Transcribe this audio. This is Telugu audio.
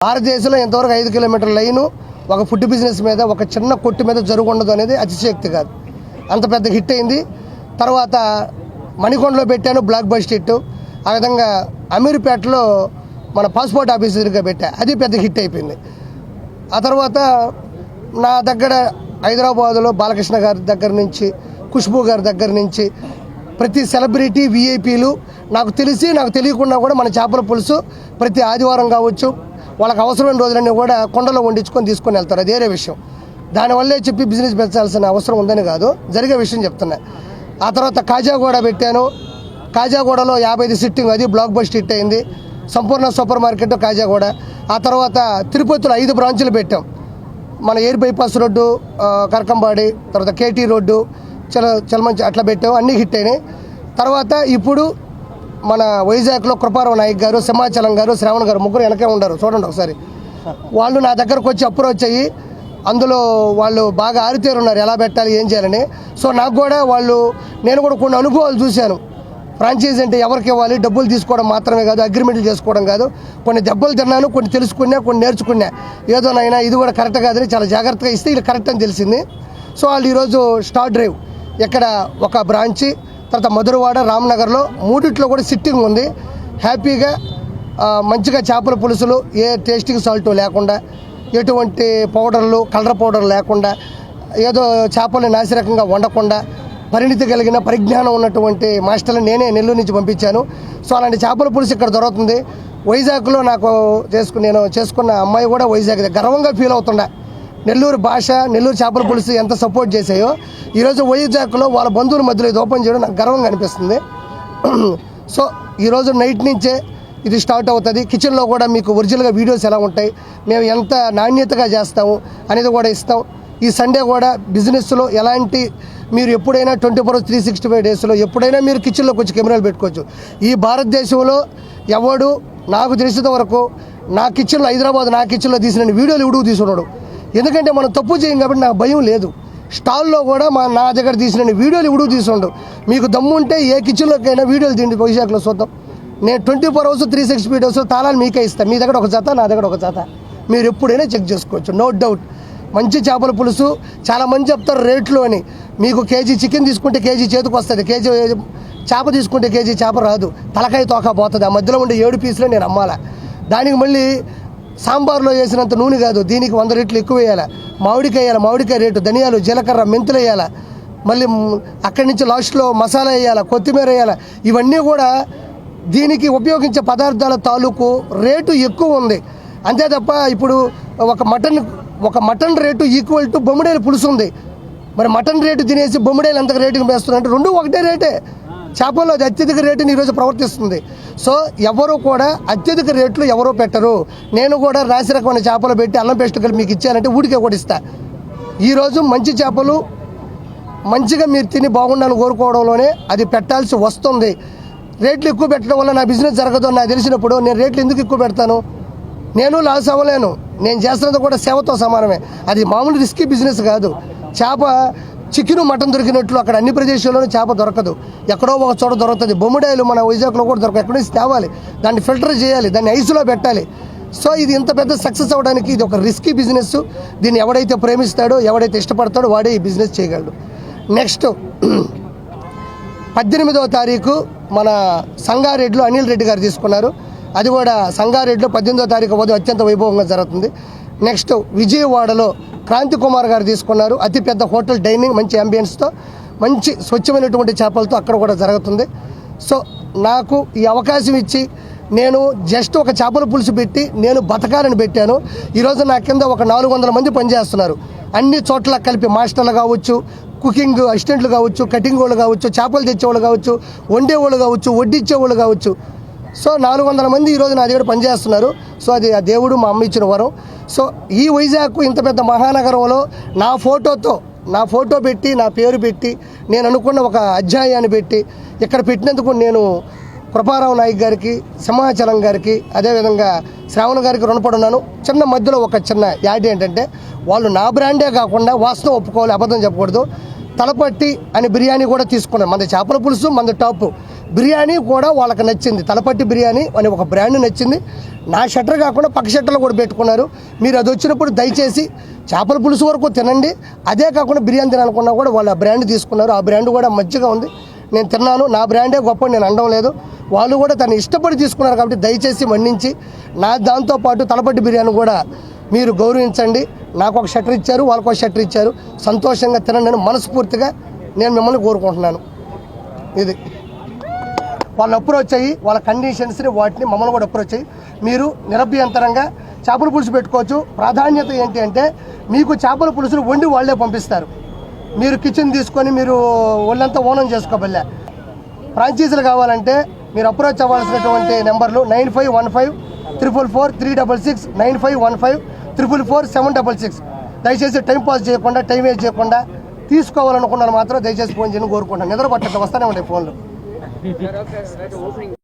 భారతదేశంలో ఇంతవరకు 5 కిలోమీటర్ల లైను ఒక ఫుడ్ బిజినెస్ మీద ఒక చిన్న కొట్టు మీద జరుగుండదు అనేది అతిశయోక్తి కాదు. అంత పెద్ద హిట్ అయింది. తర్వాత మణికొండలో పెట్టాను, బ్లాక్ బస్టర్ హిట్. ఆ విధంగా అమీర్పేటలో మన పాస్పోర్ట్ ఆఫీసర్గా పెట్టా, అది పెద్ద హిట్ అయిపోయింది. ఆ తర్వాత నా దగ్గర హైదరాబాదులో బాలకృష్ణ గారి దగ్గర నుంచి, ఖుష్బూ గారి దగ్గర నుంచి ప్రతి సెలబ్రిటీ విఐపీలు నాకు తెలియకుండా కూడా మన చేపల పులుసు ప్రతి ఆదివారం కావచ్చు వాళ్ళకి అవసరమైన రోజులన్నీ కూడా కొండలో వండించుకొని తీసుకొని వెళ్తారు. అది వేరే విషయం. దానివల్లే చెప్పి బిజినెస్ పెంచాల్సిన అవసరం ఉందని కాదు, జరిగే విషయం చెప్తున్నా. ఆ తర్వాత కాజాగూడ పెట్టాను. కాజాగూడలో 55 సిట్టింగ్, అది బ్లాక్ బస్టర్ హిట్ అయింది. సంపూర్ణ సూపర్ మార్కెట్ కాజాగూడ. ఆ తర్వాత తిరుపతిలో 5 బ్రాంచులు పెట్టాం. మన ఎయిర్ బైపాస్ రోడ్డు, కరకంబాడి, తర్వాత కేటీ రోడ్డు, చలమంచి అట్లా పెట్టాం, అన్నీ హిట్ అయినాయి. తర్వాత ఇప్పుడు మన వైజాగ్లో కృపారావు నాయక్ గారు, సింహాచలం గారు, శ్రావణ్ గారు ముగ్గురు వెనకే ఉన్నారు, చూడండి ఒకసారి. వాళ్ళు నా దగ్గరకు వచ్చి అప్రోచ్ అయ్యి అందులో వాళ్ళు బాగా ఆరితేరున్నారు ఎలా పెట్టాలి ఏం చేయాలని. సో నాకు కూడా నేను కూడా కొన్ని అనుభవాలు చూశాను. ఫ్రాంచైజీ అంటే ఎవరికి ఇవ్వాలి, డబ్బులు తీసుకోవడం మాత్రమే కాదు, అగ్రిమెంట్లు చేసుకోవడం కాదు. కొన్ని దెబ్బలు తిన్నాను, కొన్ని తెలుసుకున్నా, కొన్ని నేర్చుకున్నా. ఏదోనైనా ఇది కూడా కరెక్ట్ కాదని చాలా జాగ్రత్తగా ఇస్తే ఇది కరెక్ట్ అని తెలిసింది. సో వాళ్ళు ఈరోజు స్టార్ డ్రైవ్ ఇక్కడ ఒక బ్రాంచి, తర్వాత మధురవాడ, రామ్నగర్లో మూడిట్లో కూడా సిట్టింగ్ ఉంది. హ్యాపీగా మంచిగా చేపల పులుసులు ఏ టేస్టింగ్ సాల్ట్ లేకుండా, ఎటువంటి పౌడర్లు, కలర్ పౌడర్ లేకుండా, ఏదో చేపలు నాసిరకంగా వండకుండా పరిణితి కలిగిన పరిజ్ఞానం ఉన్నటువంటి మాస్టర్లు నేనే నెల్లూరు నుంచి పంపించాను. సో అలాంటి చేపల పులుసు ఇక్కడ దొరుకుతుంది. వైజాగ్లో నేను చేసుకున్న అమ్మాయి కూడా వైజాగ్ గర్వంగా ఫీల్ అవుతుండే. నెల్లూరు భాష, నెల్లూరు చేపల పులుసు ఎంత సపోర్ట్ చేసాయో ఈరోజు వైజాగ్లో వాళ్ళ బంధువుల మధ్యలో ఇది ఓపెన్ చేయడం నాకు గర్వంగా అనిపిస్తుంది. సో ఈరోజు నైట్ నుంచే ఇది స్టార్ట్ అవుతుంది. కిచెన్లో కూడా మీకు ఒరిజినల్గా వీడియోస్ ఎలా ఉంటాయి, మేము ఎంత నాణ్యతగా చేస్తాము అనేది కూడా ఇస్తాం. ఈ సండే కూడా బిజినెస్లో ఎలాంటి మీరు ఎప్పుడైనా 24 hours 365 daysలో ఎప్పుడైనా మీరు కిచెన్లోకి వచ్చి కెమెరాలు పెట్టుకోవచ్చు. ఈ భారతదేశంలో ఎవడు నాకు తెలిసిన వరకు నా కిచెన్లో, హైదరాబాద్ నా కిచెన్లో తీసిన వీడియోలు ఎవడు తీసుకున్నాడు. ఎందుకంటే మనం తప్పు చేయం కాబట్టి నాకు భయం లేదు. స్టాల్లో కూడా నా దగ్గర తీసిన వీడియోలు ఎవడు తీసుకుండు. మీకు దమ్ము ఉంటే ఏ కిచెన్లోకైనా వీడియోలు తీయండి, వైజాగ్లో చూద్దాం. నేను 24 hours 365 days తాళాలు మీకే ఇస్తాను. మీ దగ్గర ఒక జత, నా దగ్గర ఒక జత, మీరు ఎప్పుడైనా చెక్ చేసుకోవచ్చు, నో డౌట్. మంచి చేపల పులుసు చాలామంది చెప్తారు రేట్లు అని. మీకు కేజీ చికెన్ తీసుకుంటే కేజీ చేతికి వస్తుంది, కేజీ చేప తీసుకుంటే కేజీ చేప రాదు, తలకాయ తోక పోతుంది. ఆ మధ్యలో ఉండే 7 పీసులే నేను అమ్మాలా. దానికి మళ్ళీ సాంబార్లో వేసినంత నూనె కాదు, దీనికి 100 రెట్లు ఎక్కువ వేయాలి. మామిడికాయ వేయాలి, మామిడికాయ రేటు, ధనియాలు, జీలకర్ర, మెంతులు వేయాలి. మళ్ళీ అక్కడి నుంచి లాస్ట్లో మసాలా వేయాలి, కొత్తిమీర వేయాలి. ఇవన్నీ కూడా దీనికి ఉపయోగించే పదార్థాల తాలూకు రేటు ఎక్కువ ఉంది. అంతే తప్ప ఇప్పుడు ఒక మటన్ రేటు ఈక్వల్ టు బొమ్మిడేలు పులుసు ఉంది. మరి మటన్ రేటు తినేసి బొమ్మిడేలు ఎంత రేటుకి వేస్తున్నారంటే రెండు ఒకటే రేటే. చేపల్లో అది అత్యధిక రేటుని ఈరోజు ప్రవర్తిస్తుంది. సో ఎవరు కూడా అత్యధిక రేట్లు ఎవరో పెట్టరు. నేను కూడా రాసి రకమైన చేపలు పెట్టి అల్లం పేస్ట్ కలిపి మీకు ఇచ్చానంటే ఊడికే కూడా ఇస్తా. ఈరోజు మంచి చేపలు మంచిగా మీరు తిని బాగుండాలని కోరుకోవడంలోనే అది పెట్టాల్సి వస్తుంది. రేట్లు ఎక్కువ పెట్టడం వల్ల నా బిజినెస్ జరగదు అని నాకు తెలిసినప్పుడు నేను రేట్లు ఎందుకు ఎక్కువ పెడతాను? నేను లాస్ అవ్వలేను. నేను చేస్తున్నది కూడా సేవతో సమానమే. అది మామూలు రిస్కీ బిజినెస్ కాదు. చేప చికెన్, మటన్ దొరికినట్లు అక్కడ అన్ని ప్రదేశాల్లోనూ చేప దొరకదు, ఎక్కడో ఒక చోట దొరుకుతుంది. బొమ్మిడాయలు మన వైజాగ్లో కూడా దొరకదు. ఎక్కడి నుంచి తేవాలి, దాన్ని ఫిల్టర్ చేయాలి, దాన్ని ఐస్లో పెట్టాలి. సో ఇది ఇంత పెద్ద సక్సెస్ అవ్వడానికి ఇది ఒక రిస్కీ బిజినెస్. దీన్ని ఎవడైతే ప్రేమిస్తాడో, ఎవడైతే ఇష్టపడతాడో వాడే ఈ బిజినెస్ చేయగలడు. నెక్స్ట్ 18వ తారీఖు మన సంగారెడ్డిలో అనిల్ రెడ్డి గారు తీసుకున్నారు. అది కూడా సంగారెడ్డిలో 18వ తారీఖు ఉదయం అత్యంత వైభవంగా జరుగుతుంది. నెక్స్ట్ విజయవాడలో క్రాంతి కుమార్ గారు తీసుకున్నారు. అతిపెద్ద హోటల్, డైనింగ్, మంచి అంబియన్స్తో, మంచి స్వచ్ఛమైనటువంటి చేపలతో అక్కడ కూడా జరుగుతుంది. సో నాకు ఈ అవకాశం ఇచ్చి నేను జస్ట్ ఒక చేపల పులుసు పెట్టి నేను బతకాలని పెట్టాను. ఈరోజు నా కింద ఒక 400 మంది పనిచేస్తున్నారు. అన్ని చోట్ల కలిపి మాస్టర్లు కావచ్చు, కుకింగ్ అసిస్టెంట్లు కావచ్చు, కటింగ్ వాళ్ళు కావచ్చు, చేపలు తెచ్చేవాళ్ళు కావచ్చు, వండేవాళ్ళు కావచ్చు, వడ్డిచ్చేవాళ్ళు కావచ్చు. సో 400 మంది ఈరోజు నా దగ్గర పనిచేస్తున్నారు. సో అది ఆ దేవుడు మా అమ్మ ఇచ్చిన వరం. సో ఈ వైజాగ్ ఇంత పెద్ద మహానగరంలో నా ఫోటో పెట్టి, నా పేరు పెట్టి, నేను అనుకున్న ఒక అధ్యాయాన్ని పెట్టి ఇక్కడ పెట్టినందుకు నేను కృపారావు నాయక్ గారికి, సింహాచలం గారికి, అదేవిధంగా శ్రావణ్ గారికి రుణపడి ఉన్నాను. చిన్న మధ్యలో ఒక చిన్న యాడ్ ఏంటంటే, వాళ్ళు నా బ్రాండే కాకుండా వాస్తవం ఒప్పుకోవాలి, అబద్ధం చెప్పకూడదు. తలపట్టి అని బిర్యానీ కూడా తీసుకున్నాను. మన చేపల పులుసు మన టాప్. బిర్యానీ కూడా వాళ్ళకి నచ్చింది. తలపట్టి బిర్యానీ అనే ఒక బ్రాండ్ నచ్చింది. నా షట్టర్ కాకుండా పక్క షట్టర్లో కూడా పెట్టుకున్నారు. మీరు అది వచ్చినప్పుడు దయచేసి చేపల పులుసు వరకు తినండి, అదే కాకుండా బిర్యానీ తినాలనుకున్నా కూడా వాళ్ళు ఆ బ్రాండ్ తీసుకున్నారు. ఆ బ్రాండ్ కూడా మంచిగా ఉంది, నేను తిన్నాను. నా బ్రాండే గొప్ప నేను అనడం లేదు, వాళ్ళు కూడా తను ఇష్టపడి తీసుకున్నారు. కాబట్టి దయచేసి మన్నించి నా దాంతోపాటు తలపట్టి బిర్యానీ కూడా మీరు గౌరవించండి. నాకు ఒక షట్టర్ ఇచ్చారు, వాళ్ళకు ఒక షట్టర్ ఇచ్చారు. సంతోషంగా తినండి అని మనస్ఫూర్తిగా నేను మిమ్మల్ని కోరుకుంటున్నాను. ఇది వాళ్ళు అప్రోచ్ అయ్యి వాళ్ళ కండిషన్స్ని వాటిని మమ్మల్ని కూడా అప్రోచ్ అయ్యి మీరు నిరభ్యంతరంగా చేపల పులుసు పెట్టుకోవచ్చు. ప్రాధాన్యత ఏంటి అంటే మీకు చేపల పులుసులు వండి వాళ్ళే పంపిస్తారు. మీరు కిచెన్ తీసుకొని మీరు ఒళ్ళంతా ఓనం చేసుకోబల్లే. ఫ్రాంచైజీలు కావాలంటే మీరు అప్రోచ్ అవ్వాల్సినటువంటి నెంబర్లు 9515444366, 9515444766. దయచేసి టైం పాస్ చేయకుండా, టైం వేస్ట్ చేయకుండా తీసుకోవాలనుకున్నాను మాత్రం దయచేసి ఫోన్ చేయని కోరుకుంటాను. నిద్ర పట్టట్టు వస్తూనే ఉంటాయి ఫోన్లు.